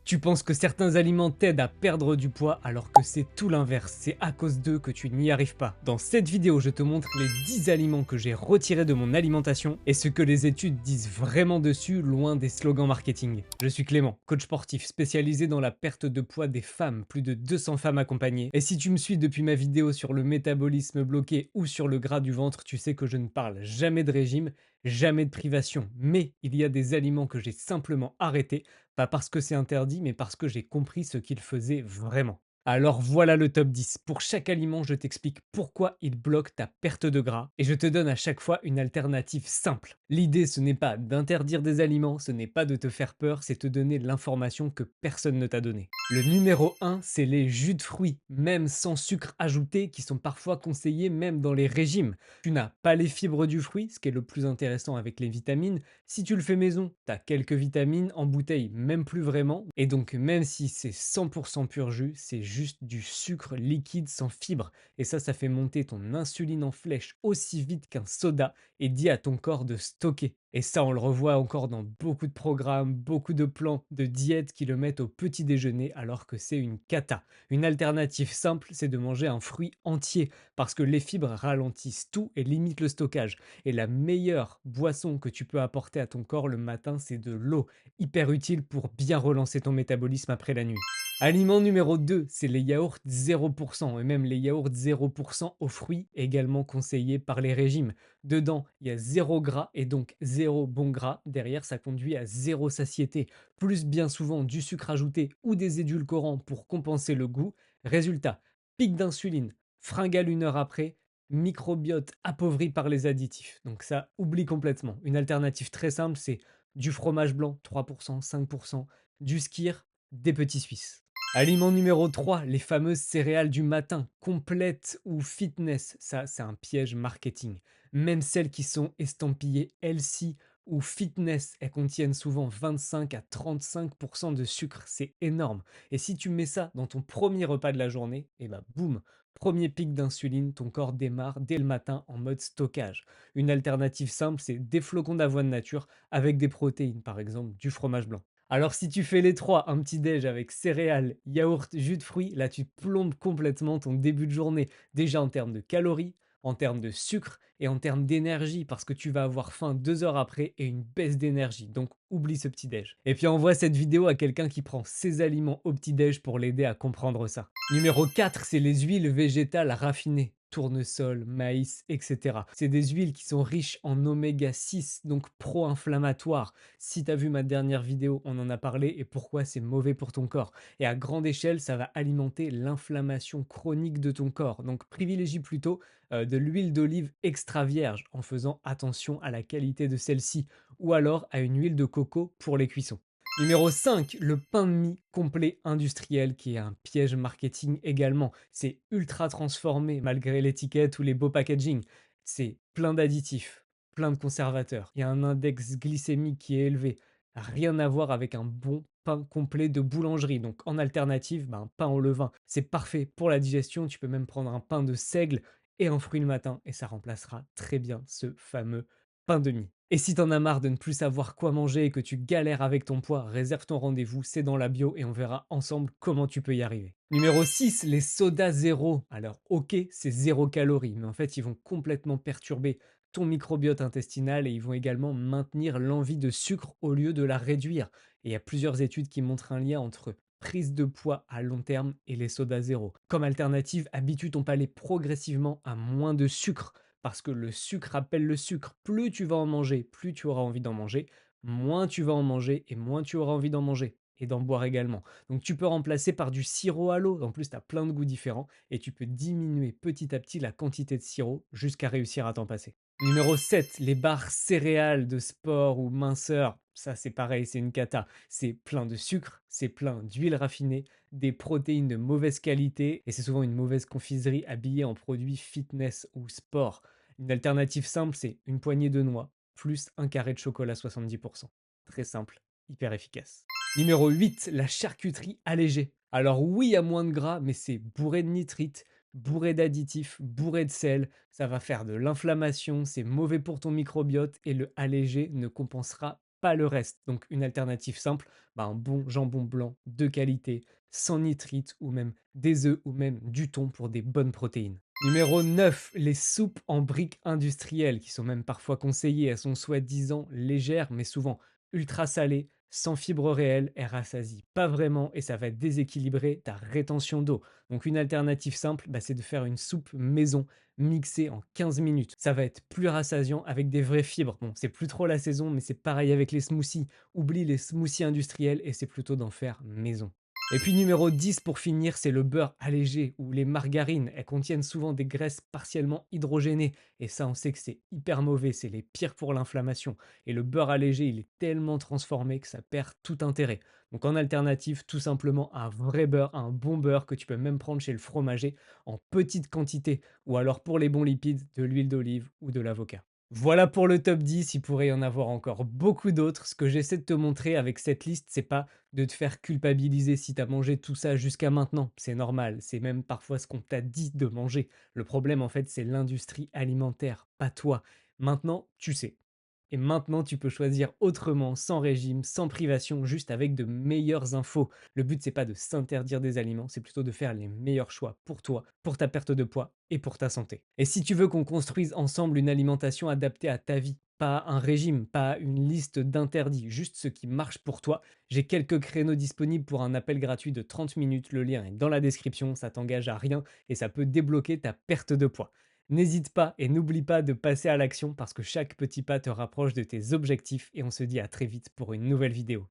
Tu penses que certains aliments t'aident à perdre du poids alors que c'est tout l'inverse, c'est à cause d'eux que tu n'y arrives pas. Dans cette vidéo, je te montre les 10 aliments que j'ai retirés de mon alimentation et ce que les études disent vraiment dessus, loin des slogans marketing. Je suis Clément, coach sportif spécialisé dans la perte de poids des femmes, plus de 200 femmes accompagnées. Et si tu me suis depuis ma vidéo sur le métabolisme bloqué ou sur le gras du ventre, tu sais que je ne parle jamais de régime, jamais de privation. Mais il y a des aliments que j'ai simplement arrêtés pas parce que c'est interdit, mais parce que j'ai compris ce qu'il faisait vraiment. Alors voilà le top 10. Pour chaque aliment, je t'explique pourquoi il bloque ta perte de gras et je te donne à chaque fois une alternative simple. L'idée, ce n'est pas d'interdire des aliments, ce n'est pas de te faire peur, c'est te donner l'information que personne ne t'a donnée. Le numéro 1, c'est les jus de fruits, même sans sucre ajouté, qui sont parfois conseillés même dans les régimes. Tu n'as pas les fibres du fruit, ce qui est le plus intéressant avec les vitamines. Si tu le fais maison, tu as quelques vitamines en bouteille, même plus vraiment. Et donc, même si c'est 100% pur jus, c'est juste du sucre liquide sans fibres. Et ça fait monter ton insuline en flèche aussi vite qu'un soda et dit à ton corps de stocker. Et ça, on le revoit encore dans beaucoup de programmes, beaucoup de plans de diète qui le mettent au petit déjeuner alors que c'est une cata. Une alternative simple, c'est de manger un fruit entier parce que les fibres ralentissent tout et limitent le stockage. Et la meilleure boisson que tu peux apporter à ton corps le matin, c'est de l'eau, hyper utile pour bien relancer ton métabolisme après la nuit. Aliment numéro 2, c'est les yaourts 0% et même les yaourts 0% aux fruits, également conseillés par les régimes. Dedans, il y a zéro gras et donc zéro bon gras. Derrière, ça conduit à zéro satiété, plus bien souvent du sucre ajouté ou des édulcorants pour compenser le goût. Résultat, pic d'insuline, fringale une heure après, microbiote appauvri par les additifs. Donc ça, oublie complètement. Une alternative très simple, c'est du fromage blanc 3%, 5%, du skyr, des petits Suisses. Aliment numéro 3, les fameuses céréales du matin, complètes ou fitness. Ça, c'est un piège marketing. Même celles qui sont estampillées healthy ou fitness, elles contiennent souvent 25 à 35% de sucre. C'est énorme. Et si tu mets ça dans ton premier repas de la journée, et bah boum, premier pic d'insuline, ton corps démarre dès le matin en mode stockage. Une alternative simple, c'est des flocons d'avoine nature avec des protéines, par exemple du fromage blanc. Alors si tu fais les trois, un petit déj avec céréales, yaourt, jus de fruits, là tu plombes complètement ton début de journée. Déjà en termes de calories, en termes de sucre et en termes d'énergie parce que tu vas avoir faim 2 heures après et une baisse d'énergie. Donc oublie ce petit déj. Et puis envoie cette vidéo à quelqu'un qui prend ses aliments au petit déj pour l'aider à comprendre ça. Numéro 4, c'est les huiles végétales raffinées. Tournesol, maïs, etc. C'est des huiles qui sont riches en oméga 6, donc pro-inflammatoires. Si tu as vu ma dernière vidéo, on en a parlé et pourquoi c'est mauvais pour ton corps. Et à grande échelle, ça va alimenter l'inflammation chronique de ton corps. Donc privilégie plutôt de l'huile d'olive extra vierge en faisant attention à la qualité de celle-ci ou alors à une huile de coco pour les cuissons. Numéro 5, le pain de mie complet industriel qui est un piège marketing également. C'est ultra transformé malgré l'étiquette ou les beaux packaging. C'est plein d'additifs, plein de conservateurs. Il y a un index glycémique qui est élevé. Rien à voir avec un bon pain complet de boulangerie. Donc en alternative, un pain au levain. C'est parfait pour la digestion. Tu peux même prendre un pain de seigle et un fruit le matin et ça remplacera très bien ce fameux pain de mie. Et si t'en as marre de ne plus savoir quoi manger et que tu galères avec ton poids, réserve ton rendez-vous, c'est dans la bio et on verra ensemble comment tu peux y arriver. Numéro 6, les sodas zéro. Alors ok, c'est 0 calories, mais en fait ils vont complètement perturber ton microbiote intestinal et ils vont également maintenir l'envie de sucre au lieu de la réduire. Et il y a plusieurs études qui montrent un lien entre prise de poids à long terme et les sodas zéro. Comme alternative, habitue ton palais progressivement à moins de sucre parce que le sucre appelle le sucre. Plus tu vas en manger, plus tu auras envie d'en manger, moins tu vas en manger et moins tu auras envie d'en manger et d'en boire également. Donc tu peux remplacer par du sirop à l'eau. En plus, tu as plein de goûts différents et tu peux diminuer petit à petit la quantité de sirop jusqu'à réussir à t'en passer. Numéro 7, les barres céréales de sport ou minceur. Ça, c'est pareil, c'est une cata. C'est plein de sucre, c'est plein d'huile raffinée, des protéines de mauvaise qualité et c'est souvent une mauvaise confiserie habillée en produits fitness ou sport. Une alternative simple, c'est une poignée de noix plus un carré de chocolat 70%. Très simple, hyper efficace. Numéro 8, la charcuterie allégée. Alors oui, il y a moins de gras, mais c'est bourré de nitrites, bourré d'additifs, bourré de sel. Ça va faire de l'inflammation, c'est mauvais pour ton microbiote et le allégé ne compensera pas le reste. Donc une alternative simple, un bon jambon blanc de qualité, sans nitrite ou même des œufs ou même du thon pour des bonnes protéines. Numéro 9, les soupes en briques industrielles qui sont même parfois conseillées. Elles sont soi-disant légères mais souvent ultra salées, sans fibres réelles, elles rassasient pas vraiment et ça va déséquilibrer ta rétention d'eau. Donc une alternative simple, c'est de faire une soupe maison mixée en 15 minutes. Ça va être plus rassasiant avec des vraies fibres. Bon, c'est plus trop la saison, mais c'est pareil avec les smoothies. Oublie les smoothies industriels et c'est plutôt d'en faire maison. Et puis numéro 10 pour finir, c'est le beurre allégé ou les margarines. Elles contiennent souvent des graisses partiellement hydrogénées et ça on sait que c'est hyper mauvais, c'est les pires pour l'inflammation. Et le beurre allégé, il est tellement transformé que ça perd tout intérêt. Donc en alternative, tout simplement un vrai beurre, un bon beurre que tu peux même prendre chez le fromager en petite quantité ou alors pour les bons lipides, de l'huile d'olive ou de l'avocat. Voilà pour le top 10, il pourrait y en avoir encore beaucoup d'autres. Ce que j'essaie de te montrer avec cette liste, c'est pas de te faire culpabiliser si tu as mangé tout ça jusqu'à maintenant. C'est normal, c'est même parfois ce qu'on t'a dit de manger. Le problème, en fait, c'est l'industrie alimentaire, pas toi. Maintenant, tu sais. Et maintenant, tu peux choisir autrement, sans régime, sans privation, juste avec de meilleures infos. Le but, c'est pas de s'interdire des aliments, c'est plutôt de faire les meilleurs choix pour toi, pour ta perte de poids et pour ta santé. Et si tu veux qu'on construise ensemble une alimentation adaptée à ta vie, pas un régime, pas une liste d'interdits, juste ce qui marche pour toi, j'ai quelques créneaux disponibles pour un appel gratuit de 30 minutes. Le lien est dans la description, ça t'engage à rien et ça peut débloquer ta perte de poids. N'hésite pas et n'oublie pas de passer à l'action parce que chaque petit pas te rapproche de tes objectifs et on se dit à très vite pour une nouvelle vidéo.